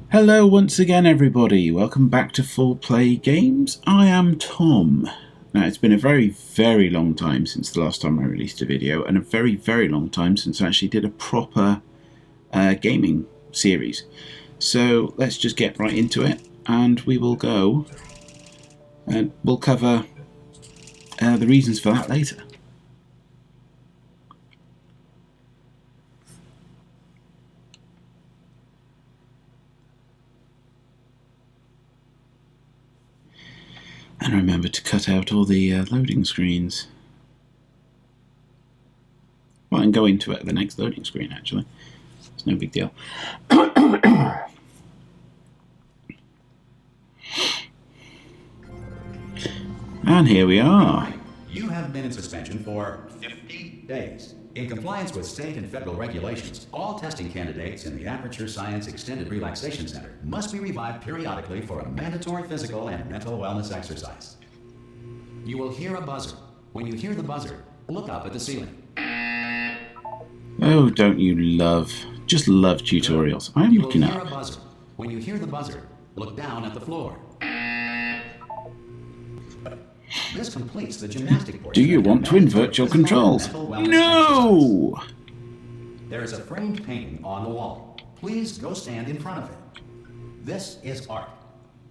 Hello once again everybody, welcome back to Full Play Games. I am Tom. Now it's been a very long time since the last time I released a video, and a very long time since I actually did a proper gaming series. So let's just get right into it and we will go and we'll cover the reasons for that later. And remember to cut out all the loading screens. Well, I can go into it at the next loading screen, actually. It's no big deal. And here we are. You have been in suspension for 50 days. In compliance with state and federal regulations, all testing candidates in the Aperture Science Extended Relaxation Center must be revived periodically for a mandatory physical and mental wellness exercise. You will hear a buzzer. When you hear the buzzer, look up at the ceiling. Oh, don't you just love tutorials. I'm looking up. You will hear a buzzer. When you hear the buzzer, look down at the floor. This completes the gymnastic portion. Do you want to invert your controls? No! There is a framed painting on the wall. Please go stand in front of it. This is art.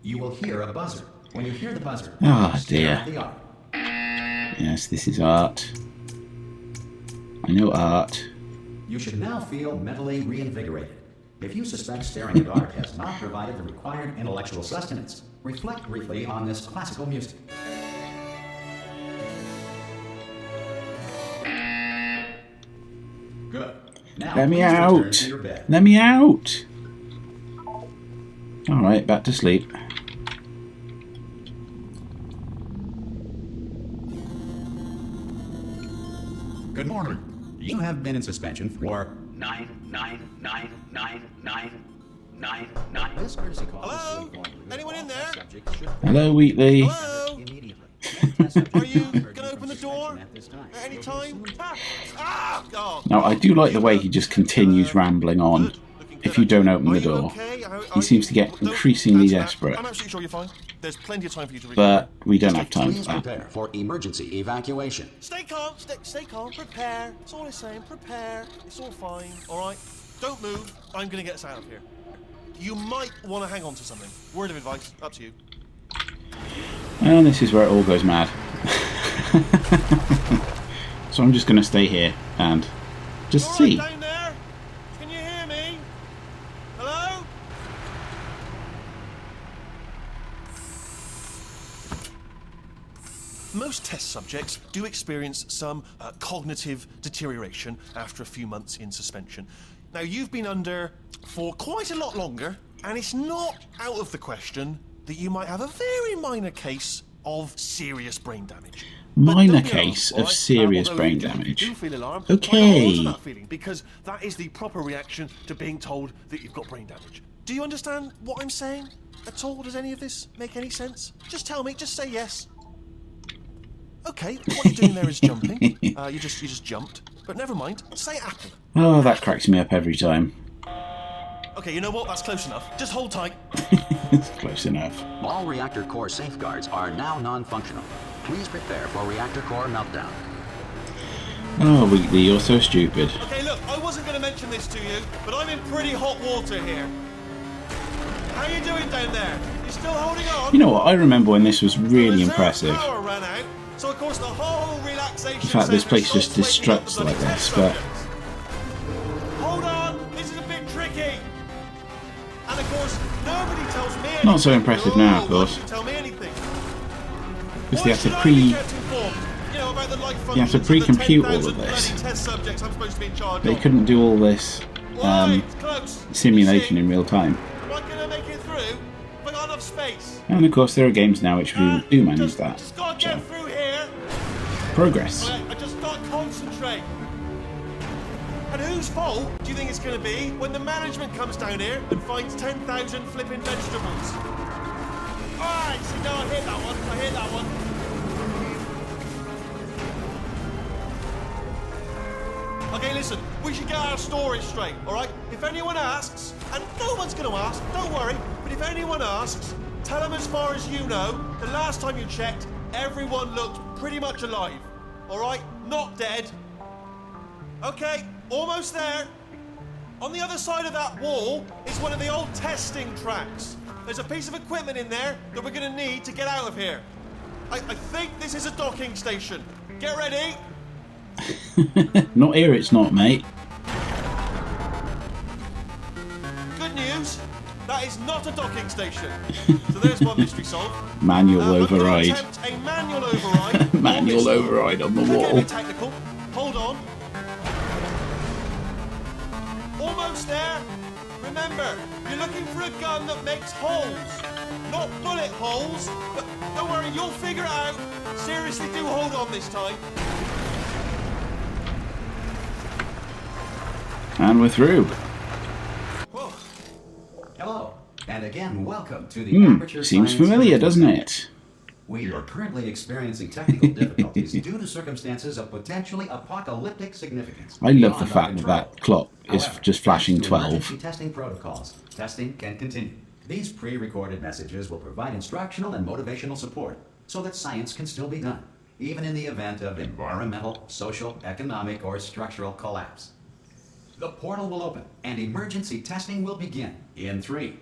You will hear a buzzer. When you hear the buzzer, stare at the art. Yes, this is art. I know art. You should now feel mentally reinvigorated. If you suspect staring at art has not provided the required intellectual sustenance, reflect briefly on this classical music. Good. Now, let me out. Let me out. Alright, back to sleep. Good morning. You have been in suspension for 9999999. This courtesy call. Hello? Anyone in there? Hello, Wheatley. Hello? Are you going to open the door at any time? Now, I do like the way he just continues rambling on if you don't open the door. He seems to get increasingly desperate. I'm absolutely sure you're fine. There's plenty of time for you to read. But we don't have time for Please that. prepare for emergency evacuation. Stay calm, stay calm, prepare. That's all I'm saying, prepare. It's all fine, alright? Don't move, I'm going to get us out of here. You might want to hang on to something. Word of advice, up to you. And this is where it all goes mad. So I'm just going to stay here and just see. Down there? Can you hear me? Hello? Most test subjects do experience some cognitive deterioration after a few months in suspension. Now, you've been under for quite a lot longer, and it's not out of the question that you might have a very minor case of serious brain damage. Minor case of serious brain damage. Do feel alarmed. Okay. That feeling, because that is the proper reaction to being told that you've got brain damage. Do you understand what I'm saying at all? Does any of this make any sense? Just tell me. Just say yes. Okay. What you're doing there is jumping. You just jumped. But never mind. Say apple. Oh, that cracks me up every time. Okay, you know what? That's close enough. Just hold tight. It's close enough. All reactor core safeguards are now non-functional. Please prepare for reactor core meltdown. Oh, Wheatley, you're so stupid. Okay, look, I wasn't going to mention this to you, but I'm in pretty hot water here. How you doing down there? You still holding on? You know what? I remember when this was really impressive. Power ran out, so of course the whole relaxation. In fact, this centre place just stopped waking up destructs the like bloody this, test but subjects. Hold on, this is a bit tricky. And of course, nobody tells me anything. Not so impressive now, of course. Why should you tell me anything? because they Why have to should I be kept informed? You know, about the life you have to functions of the pre-compute all 10,000 of this. bloody test subjects I'm supposed to be in charge They of. couldn't do all this Right, close. simulation You in see, real time. am I going to make it through? Have I got enough space? And of course there are games now which do manage that. Just got to So, get through here. progress. I just can't concentrate. And whose fault do you think it's going to be when the management comes down here and finds 10,000 flipping vegetables? Alright, see, no, I hit that one. I hit that one. Okay, listen, we should get our stories straight, all right? If anyone asks, and no one's going to ask, don't worry, but if anyone asks, tell them as far as you know, the last time you checked, everyone looked pretty much alive, all right? Not dead. Okay, almost there. On the other side of that wall is one of the old testing tracks. There's a piece of equipment in there that we're going to need to get out of here. I think this is a docking station. Get ready. Not here, it's not, mate. Good news. That is not a docking station. So there's one mystery solved. Manual override. Attempt a manual override. Manual override on the Getting a wall. bit technical. Hold on. Almost there. Remember, you're looking for a gun that makes holes. Not bullet holes, but don't worry, you'll figure it out. Seriously, do hold on this time. And we're through. Whoa. Hello, and again, welcome to the Aperture Seems Science familiar, Video doesn't Center. it? We are currently experiencing technical difficulties due to circumstances of potentially apocalyptic significance. I love the beyond our fact that control. that clock is However, just flashing thanks to 12. emergency testing protocols, testing can continue. These pre-recorded messages will provide instructional and motivational support so that science can still be done, even in the event of environmental, social, economic, or structural collapse. The portal will open and emergency testing will begin in 3,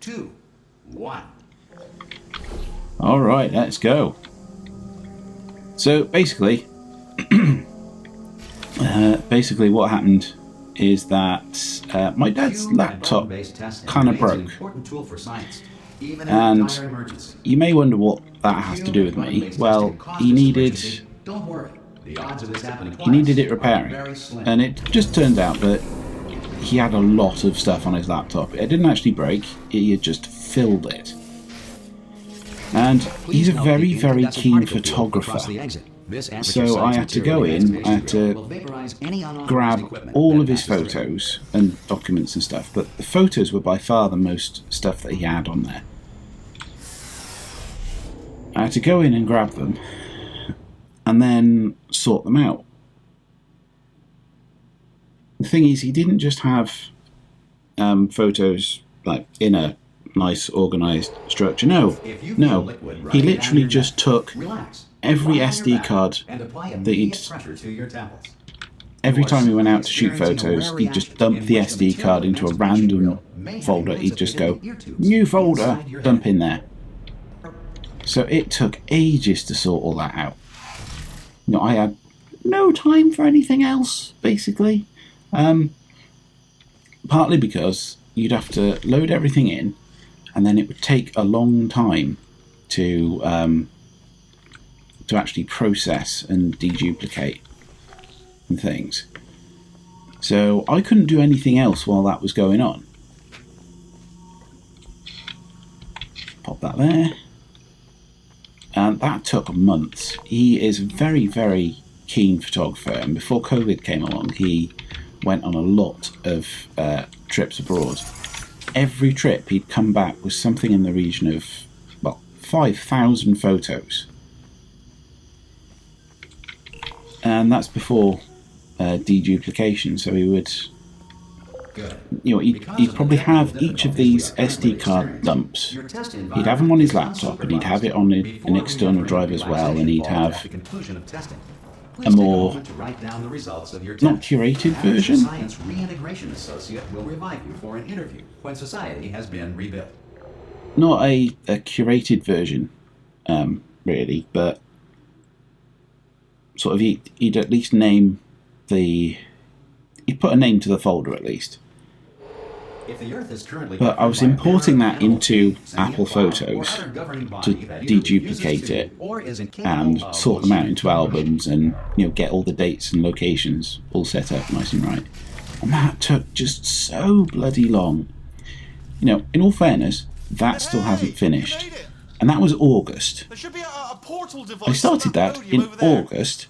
2, 1. Alright, let's go. So basically, what happened is that my dad's laptop kind of broke. And you may wonder what that has to do with me. Well, he needed it repairing. And it just turned out that he had a lot of stuff on his laptop. It didn't actually break, he had just filled it. And he's a very, very keen photographer. So I had to go in, I had to grab all of his photos and documents and stuff, but the photos were by far the most stuff that he had on there. I had to go in and grab them and then sort them out. The thing is, he didn't just have photos like in a nice organised structure. No, he literally just took every SD card that he'd... Every time he went out to shoot photos, he'd just dump the SD card into a random folder. He'd just go, new folder, dump in there. So it took ages to sort all that out. You know, I had no time for anything else, basically. Partly because you'd have to load everything in, and then it would take a long time to actually process and deduplicate and things. So I couldn't do anything else while that was going on. Pop that there. And that took months. He is a very, very keen photographer, and before COVID came along, he went on a lot of trips abroad. Every trip he'd come back with something in the region of, well, 5,000 photos. And that's before deduplication, so he would, you know, he'd probably have each of these SD card dumps. He'd have them on his laptop, and he'd have it on an external drive as well, and he'd have a more not curated version. Science reintegration associate will revive you for an interview when society has been rebuilt. Not a curated version, really, but sort of he'd at least name the... He'd put a name to the folder at least. If the Earth is currently But I was importing that into Apple Photos to deduplicate it and sort them out into albums and, you know, get all the dates and locations all set up nice and right. And that took just so bloody long. You know, in all fairness, that still hasn't finished. And that was August. There should be a portal device. I started that in August.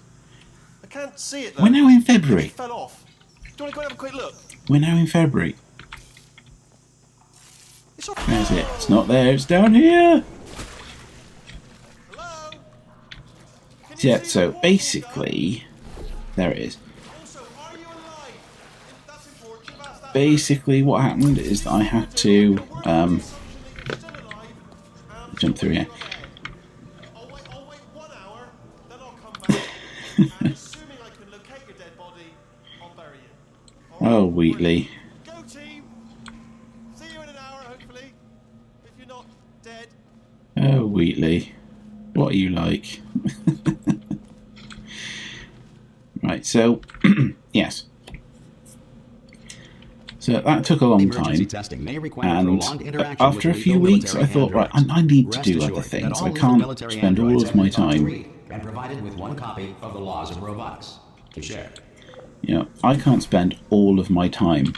I can't see it though. We're now in February. It fell off. Do you want to go and have a quick look? We're now in February. It's off. There's it. It's not there, it's down here. Hello? Can you Yeah, see so the portal, basically, there it is. guy? Also, are you alive? basically what happened is that I had to jump through here. I'll wait 1 hour, then I'll come back. And assuming I can locate your dead body, I'll bury you. All right? Oh, Wheatley. Go team! See you in an hour, hopefully. If you're not dead. Oh, Wheatley. What are you like? Right, so, yes. So that took a long time, and after a few weeks I thought, right, I need to do other things. I can't spend all of my time, and provided with one copy of the Laws of Robotics to share. you know, I can't spend all of my time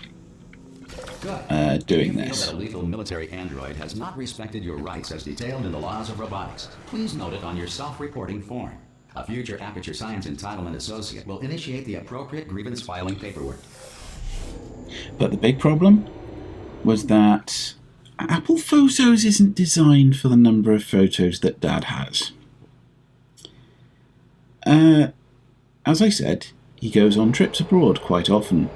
doing You feel this. that a lethal military android has not respected your rights as detailed in the Laws of Robotics. Please note it on your self-reporting form. A future Aperture Science entitlement associate will initiate the appropriate grievance filing paperwork. But the big problem was that Apple Photos isn't designed for the number of photos that Dad has. As I said, he goes on trips abroad quite often.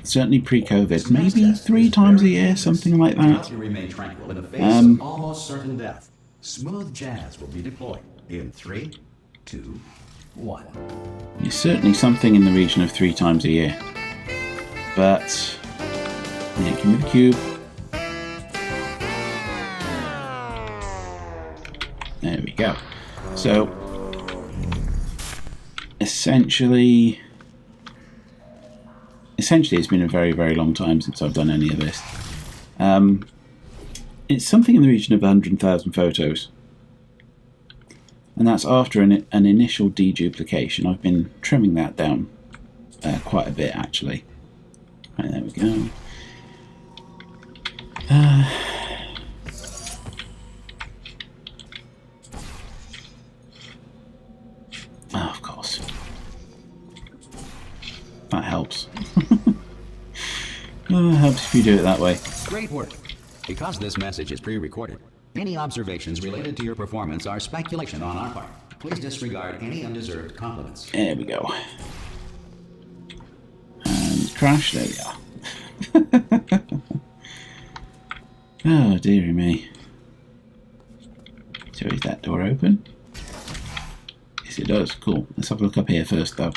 Certainly pre-COVID, maybe 3 times a year, something like that. You remain tranquil in the face of almost certain death. Smooth jazz will be deployed in 3, 2, 1. It's certainly something in the region of 3 times a year. But, yeah, give me the cube. There we go. So, essentially it's been a very, very long time since I've done any of this. It's something in the region of 100,000 photos. And that's after an initial deduplication. I've been trimming that down quite a bit, actually. Right, there we go. Oh, of course. That helps. Oh, it helps if you do it that way. Great work. Because this message is pre-recorded, any observations related to your performance are speculation on our part. Please disregard any undeserved compliments. There we go. And crash, there we are. Oh, dearie me. So is that door open? Yes, it does. Cool. Let's have a look up here first, though.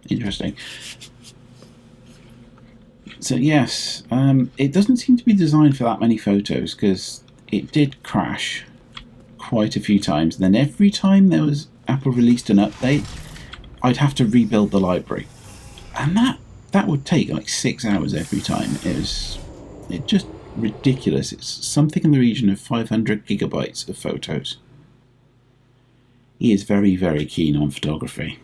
Interesting. So yes, it doesn't seem to be designed for that many photos, because it did crash quite a few times. And then every time Apple released an update, I'd have to rebuild the library, and that would take like 6 hours every time. It's just ridiculous. It's something in the region of 500 gigabytes of photos. He is very, very keen on photography.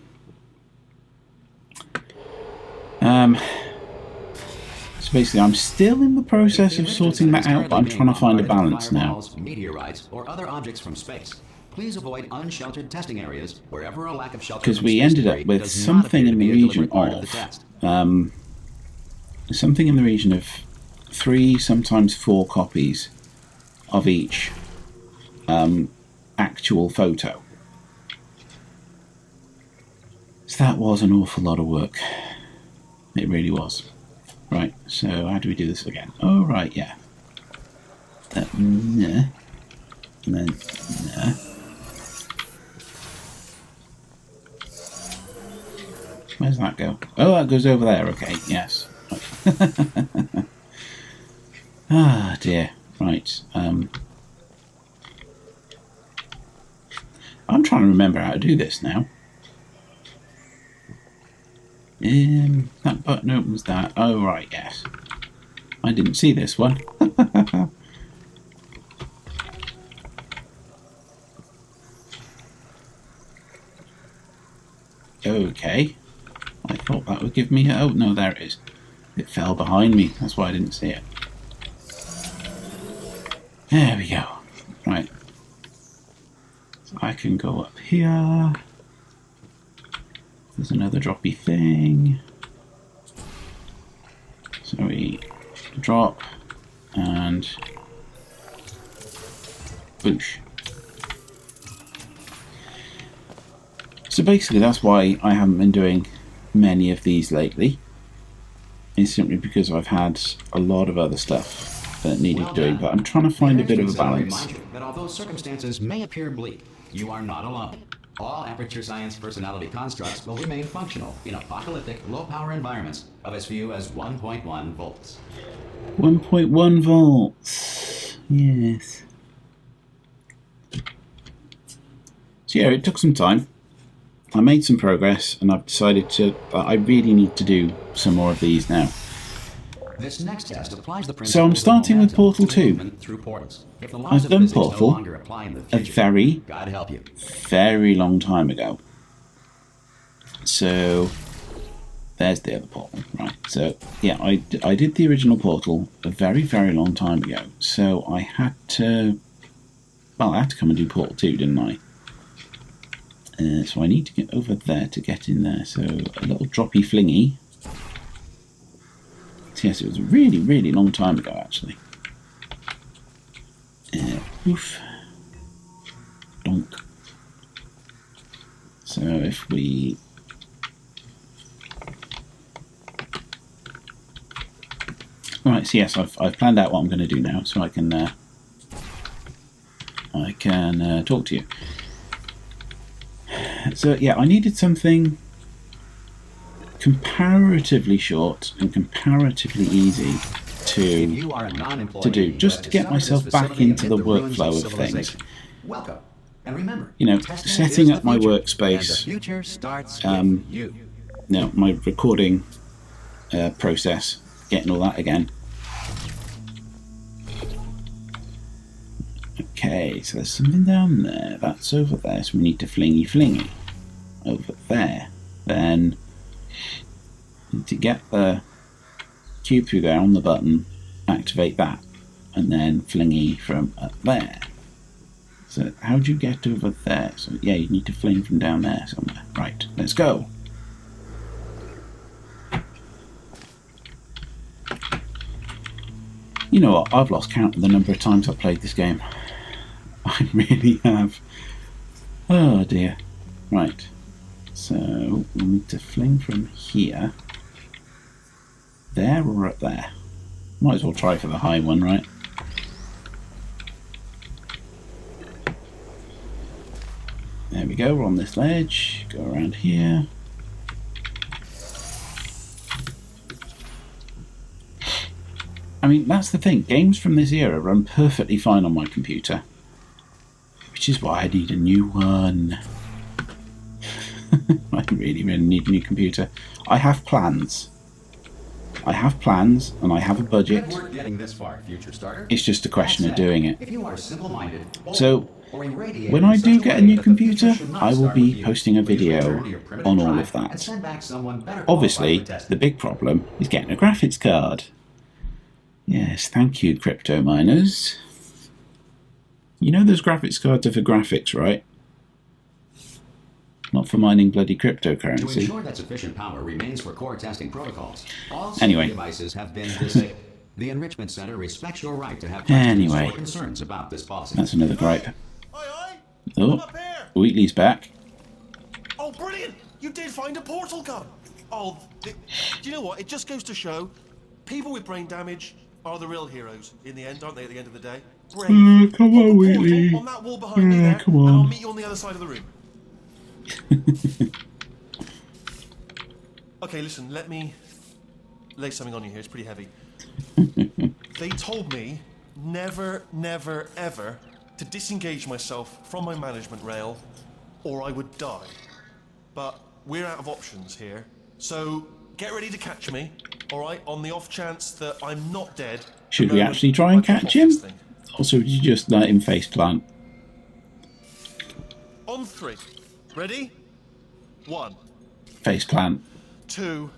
So basically, I'm still in the process of sorting that out, but I'm trying to find a balance now. Meteorites or other objects from space. Please avoid unsheltered testing areas wherever a lack of shelter. Because we ended up with something in the region of something in the region of 3, sometimes 4 copies of each actual photo. So that was an awful lot of work. It really was. Right, so how do we do this again? Oh, right, yeah. And then, where's that go? Oh, that goes over there, okay, yes. Ah, dear. Right, I'm trying to remember how to do this now. That button opens that. Oh, right, yes. I didn't see this one. Okay. I thought that would give me... Oh, no, there it is. It fell behind me. That's why I didn't see it. There we go. Right. So I can go up here. There's another droppy thing. So we drop and boosh. So basically that's why I haven't been doing many of these lately. It's simply because I've had a lot of other stuff that needed doing, but I'm trying to find a bit of a balance. Remind you that although circumstances may appear bleak, you are not alone. All Aperture Science personality constructs will remain functional in apocalyptic, low-power environments of as few as 1.1 volts. 1.1 volts. Yes. So yeah, it took some time. I made some progress, and I've decided I really need to do some more of these now. This next test applies the So I'm starting with Portal 2. Through portals. If the laws I've of done physics no Portal longer apply in the a future, God help you. very long time ago. So there's the other Portal, right? So yeah, I did the original Portal a very, very long time ago. So I had to, well, I had to come and do Portal 2, didn't I? So I need to get over there to get in there. So a little droppy flingy. So yes, it was a really, really long time ago, actually. Oof. Donk. So if we... Right, so yes, I've planned out what I'm going to do now, so I can talk to you. So yeah, I needed something comparatively short and comparatively easy to do, just to get myself back into the workflow of things. Welcome. And remember, you know, setting up my workspace, my recording process, getting all that again. Okay, so there's something down there. That's over there, so we need to flingy over there. Then to get the cube through there on the button, activate that, and then flingy from up there. So how do you get over there? So yeah, you need to fling from down there somewhere. Right, let's go. You know what? I've lost count of the number of times I've played this game. I really have. Oh dear. Right. So we need to fling from here. There or up there? Might as well try for the high one, right? There we go, we're on this ledge. Go around here. I mean, that's the thing. Games from this era run perfectly fine on my computer. Which is why I need a new one. I really, really need a new computer. I have plans. And I have a budget. It's just a question of doing it. So, when I do get a new computer, I will be posting a video on all of that. Obviously, the big problem is getting a graphics card. Yes, thank you, crypto miners. You know those graphics cards are for graphics, right? Not for mining bloody cryptocurrency. To ensure that sufficient power remains for core testing protocols, all anyway, devices have been disabled. The Enrichment Center respects your right to have questions or concerns about this policy. That's another gripe. Oh, Wheatley's back. Oh, brilliant! You did find a portal gun. Oh, do you know what? It just goes to show, people with brain damage are the real heroes in the end, aren't they? At the end of the day. Brave. Come on, Wheatley. On that wall behind me there, come on. and I'll meet you on the other side of the room. Okay, listen, let me lay something on you here. It's pretty heavy. They told me never, never, ever to disengage myself from my management rail or I would die. But we're out of options here. So get ready to catch me, all right, on the off chance that I'm not dead. Should we actually try and catch him? Also, did you just let him faceplant? On 3. Ready? 1. Faceplant. 2.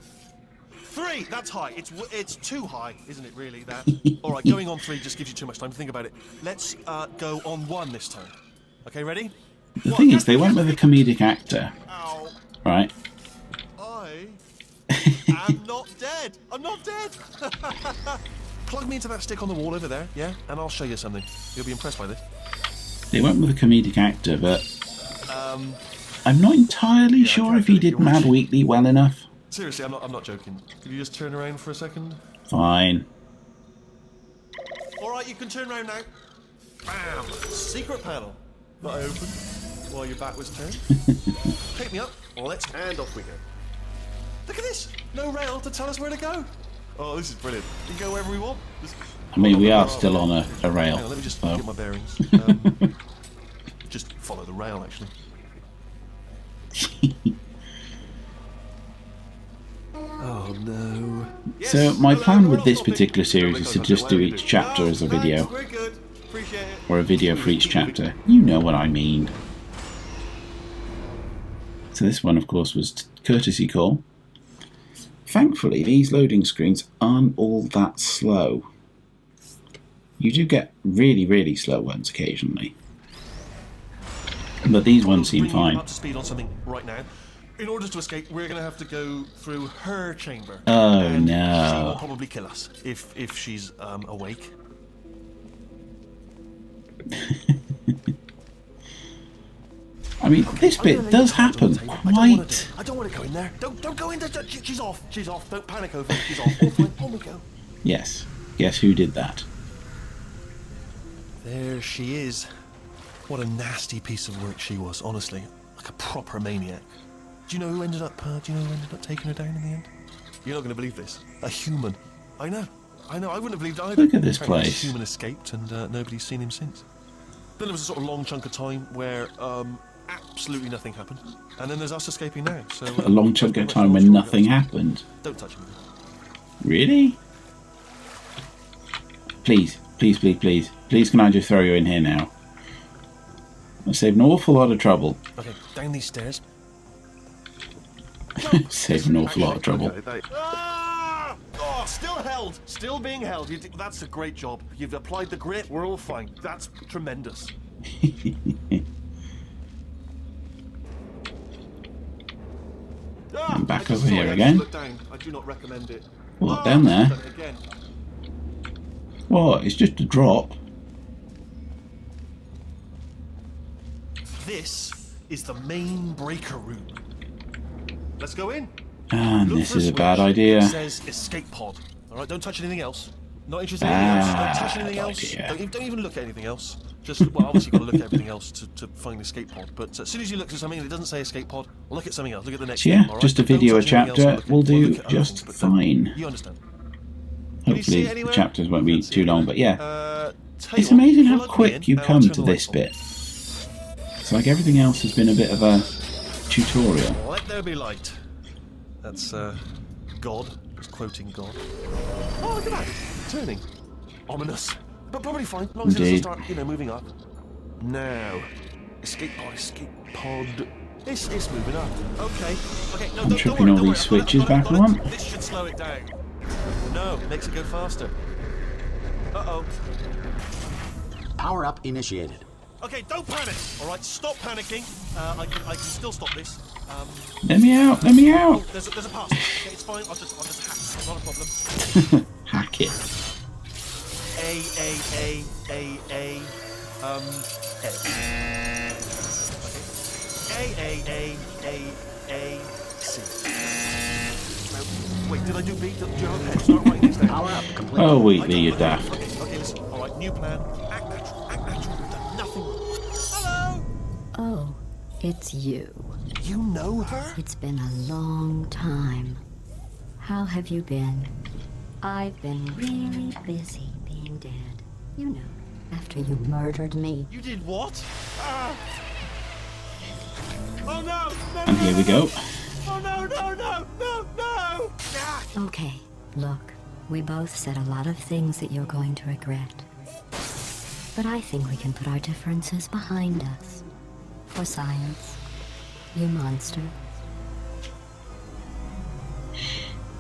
3. That's high. It's too high, isn't it? Really? That. All right. Going on 3 just gives you too much time to think about it. Let's go on 1 this time. Okay. Ready? The thing is, they went with a comedic actor, Ow. right? I'm not dead. I'm not dead. Plug me into that stick on the wall over there, yeah, and I'll show you something. You'll be impressed by this. They went with a comedic actor, but I'm not entirely Yeah, I sure can't if he do it. did You're Mad watching. Wheatley well enough. Seriously, I'm not joking. Could you just turn around for a second? Fine. All right, you can turn around now. Bam! Secret panel that I opened while your back was turned. Pick me up, and off we go. Look at this! No rail to tell us where to go. Oh, this is brilliant. We can go wherever we want. I mean, we are still on a rail. Hang on, let me just So. get my bearings. Just follow the rail, actually. Oh no. So my plan with this particular series is to just do each chapter as a video. We're good. Appreciate it. Or a video for each chapter. You know what I mean. So this one, of course, was courtesy call. Thankfully, these loading screens aren't all that slow. You do get really, really slow ones occasionally. But these ones seem fine. Up to speed on something right now. In order to escape, we're going to have to go through her chamber. Oh, and no. She will probably kill us if she's awake. I mean, this bit does happen quite... I don't want to go in there. Don't go in there. She's off. She's off. Don't panic over it. She's off. All fine. On we go. Yes. Guess who did that? There she is. What a nasty piece of work she was, honestly. Like a proper maniac. Do you know who ended up taking her down in the end? You're not going to believe this. A human. I know. I wouldn't have believed either. Look at this Apparently place. A human escaped and nobody's seen him since. Then there was a sort of long chunk of time where absolutely nothing happened. And then there's us escaping now. So A long chunk of time when nothing happened. Don't touch me. Really? Please, please, please, please. Please can I just throw you in here now? I saved an awful lot of trouble. Okay, down these stairs. Saved an awful lot of trouble. Ah! Oh, still held. Still being held. That's a great job. You've applied the grit. We're all fine. That's tremendous. I'm back over here again. Look down. I do not recommend it. What, down there? Done it again. What? It's just a drop. This is the main breaker room. Let's go in. And Look this for is a switch bad idea. that says escape pod. All right, don't touch anything else. Not interested in anything else. Don't touch anything Bad else. idea. Don't even look at anything else. Just, well, obviously you've got to look at everything else to find the escape pod. But as soon as you look at something and it doesn't say escape pod, look at something else. Look at the next So yeah, thing, all right? just a Don't video a touch anything else chapter and look at- will do look at other just things, but don't- fine. You understand? Can you see Hopefully it the anywhere? chapters won't be Can't see too it. long, but yeah. Tell you It's what, amazing how plug me quick in you and I'll come turn to the this lights on. bit. It's like everything else has been a bit of a tutorial. Let there be light. That's God. Just quoting God. Oh, look at that. Turning. Ominous. But probably fine. As long as it doesn't Indeed. start, moving up. Now. Escape pod, escape pod. It's moving up. Okay. Okay, no, I'm don't tripping worry, all don't worry. these I've got it, switches I've got it, back I've got it. on. This should slow it down. No, makes it go faster. Uh-oh. Power up initiated. Okay, don't panic. All right, stop panicking. I can still stop this. Let me out, let me Oh, out! there's a pass. Okay, it's fine. I'll just hack it. It's not a problem. Hack it. A. Okay. A. C. Now, wait, did I do B? Do you have a pen? Start writing these down. Power up complete. Oh, Wheatley, you're daft. Okay, listen. All right, new plan. Act natural. Act natural. We've done nothing. Hello. Oh, it's you. You know her? It's been a long time. How have you been? I've been really busy being dead. You know, after you murdered me. You did what? Ah. Oh no! No! And here we go. Oh no! No! No! No! No! Ah. Okay, look, we both said a lot of things that you're going to regret. But I think we can put our differences behind us. For science, you monster.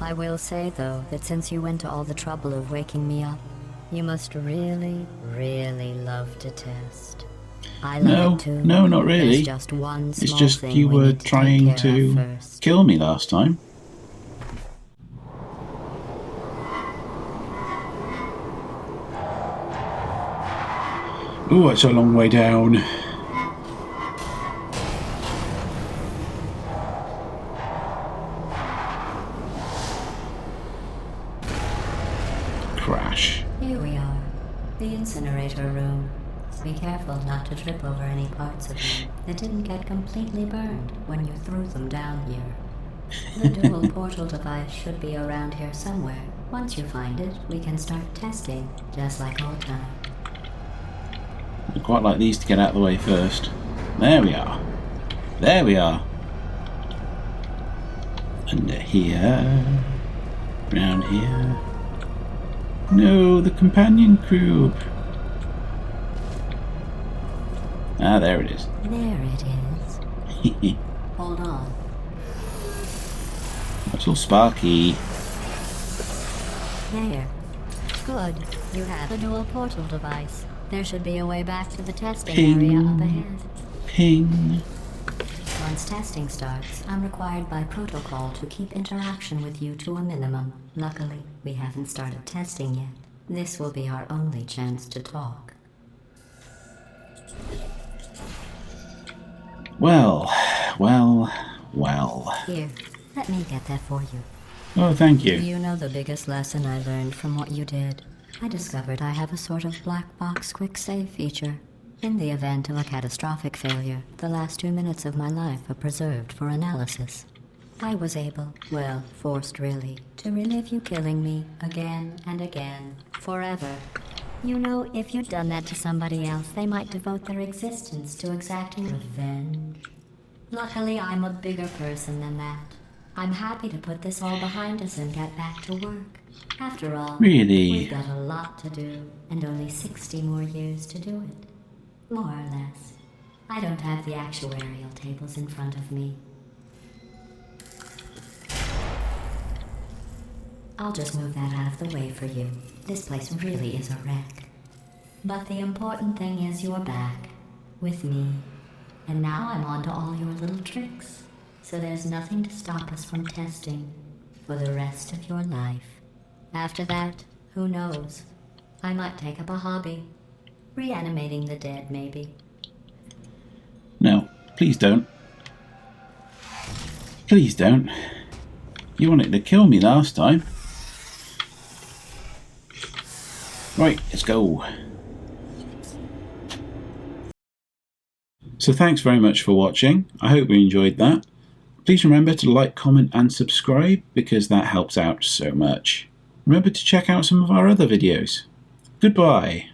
I will say, though, that since you went to all the trouble of waking me up, you must really, really love to test. I love it too. No, not really. There's just one It's small just thing you we were need to take trying care of to first. kill me last time. Ooh, it's a long way down. the incinerator room. Be careful not to trip over any parts of them that didn't get completely burned when you threw them down here. The dual portal device should be around here somewhere. Once you find it, we can start testing, just like old times. I'd quite like these to get out of the way first. There we are. There we are. Under here. Round here. No, the companion cube. Ah, there it is. There it is. Hold on. It's all sparky. There. Good. You have the dual portal device. There should be a way back to the testing Ping. area up ahead. Ping. Once testing starts, I'm required by protocol to keep interaction with you to a minimum. Luckily, we haven't started testing yet. This will be our only chance to talk. Well. Here, let me get that for you. Oh, thank Do you. you know the biggest lesson I learned from what you did? I discovered I have a sort of black box quick save feature. In the event of a catastrophic failure, the last 2 minutes of my life are preserved for analysis. I was able, well, forced really, to relive you killing me again and again, forever. You know, if you'd done that to somebody else, they might devote their existence to exacting revenge. Luckily, I'm a bigger person than that. I'm happy to put this all behind us and get back to work. After all, Really? we've got a lot to do, and only 60 more years to do it. More or less. I don't have the actuarial tables in front of me. I'll just move that out of the way for you. This place really is a wreck. But the important thing is you're back, with me. And now I'm on to all your little tricks. So there's nothing to stop us from testing for the rest of your life. After that, who knows? I might take up a hobby. Reanimating the dead, maybe. No, please don't. Please don't. You wanted to kill me last time. Right, let's go. So thanks very much for watching. I hope you enjoyed that. Please remember to like, comment and subscribe because that helps out so much. Remember to check out some of our other videos. Goodbye.